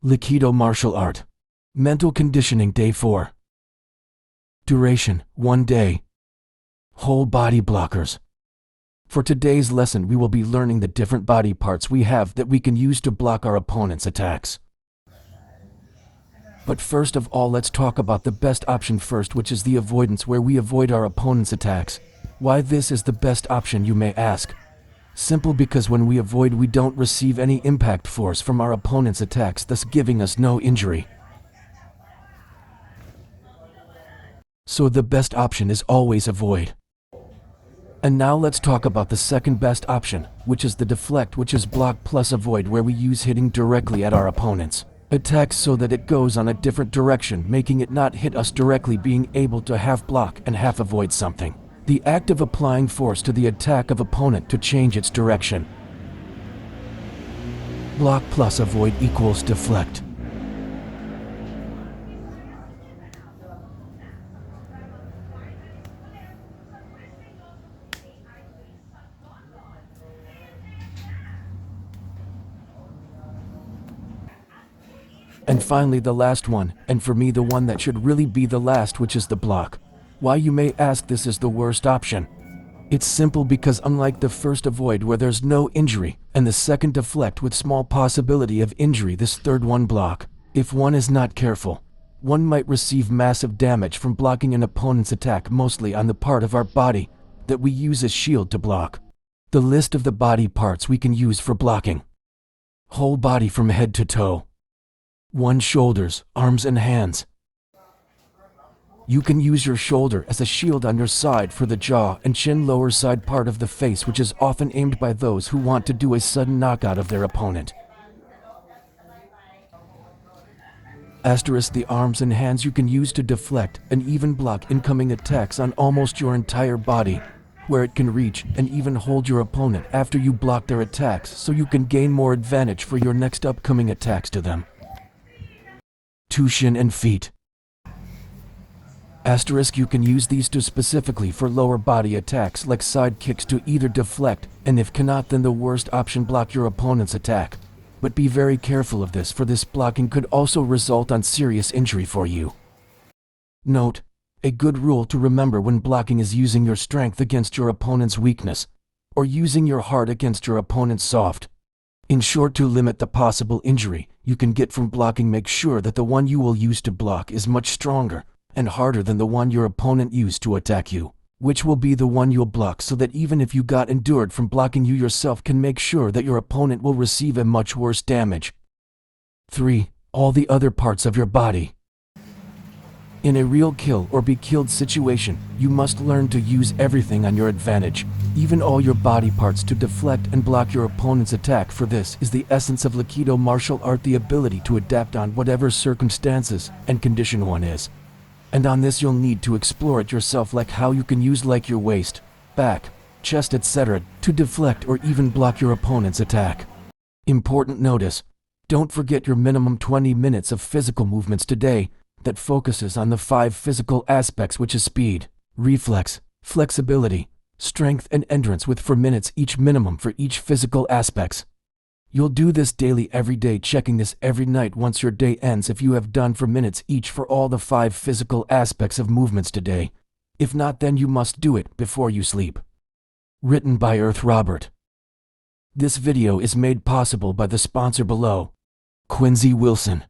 Likido Martial Art. Mental Conditioning Day 4. Duration, 1 day. Whole body blockers. For today's lesson we will be learning the different body parts we have that we can use to block our opponent's attacks. But first of all, let's talk about the best option first, which is the avoidance, where we avoid our opponent's attacks. Why this is the best option, you may ask? Simple, because when we avoid, we don't receive any impact force from our opponent's attacks, thus giving us no injury. So the best option is always avoid. And now let's talk about the second best option, which is the deflect, which is block plus avoid, where we use hitting directly at our opponent's attacks so that it goes on a different direction, making it not hit us directly, being able to half block and half avoid something. The act of applying force to the attack of opponent to change its direction. Block plus avoid equals deflect. And finally the last one, and for me the one that should really be the last, which is the block. Why, you may ask, this is the worst option? It's simple, because unlike the first avoid where there's no injury, and the second deflect with small possibility of injury, this third one, block, if one is not careful, one might receive massive damage from blocking an opponent's attack, mostly on the part of our body that we use as shield to block. The list of the body parts we can use for blocking. Whole body from head to toe. 1. Shoulders, arms and hands. You can use your shoulder as a shield on your side for the jaw and chin, lower side part of the face, which is often aimed by those who want to do a sudden knockout of their opponent. Asterisk, the arms and hands you can use to deflect and even block incoming attacks on almost your entire body, where it can reach and even hold your opponent after you block their attacks, so you can gain more advantage for your next upcoming attacks to them. 2. Shin and feet. Asterisk, you can use these two specifically for lower body attacks like side kicks to either deflect, and if cannot, then the worst option, block your opponent's attack. But be very careful of this, for this blocking could also result on serious injury for you. Note: a good rule to remember when blocking is using your strength against your opponent's weakness, or using your heart against your opponent's soft. In short, to limit the possible injury you can get from blocking, make sure that the one you will use to block is much stronger and harder than the one your opponent used to attack you, which will be the one you'll block, so that even if you got endured from blocking, you yourself can make sure that your opponent will receive a much worse damage. 3. All the other parts of your body. In a real kill or be killed situation, you must learn to use everything on your advantage, even all your body parts, to deflect and block your opponent's attack. For this is the essence of Likido Martial Art, the ability to adapt on whatever circumstances and condition one is. And on this you'll need to explore it yourself, like how you can use like your waist, back, chest, etc. to deflect or even block your opponent's attack. Important notice: don't forget your minimum 20 minutes of physical movements today that focuses on the 5 physical aspects, which is speed, reflex, flexibility, strength and endurance, with 4 minutes each minimum for each physical aspects. You'll do this daily every day, checking this every night once your day ends if you have done 4 minutes each for all the 5 physical aspects of movements today. If not, then you must do it before you sleep. Written by Earth Robert. This video is made possible by the sponsor below, Quincy Wilson.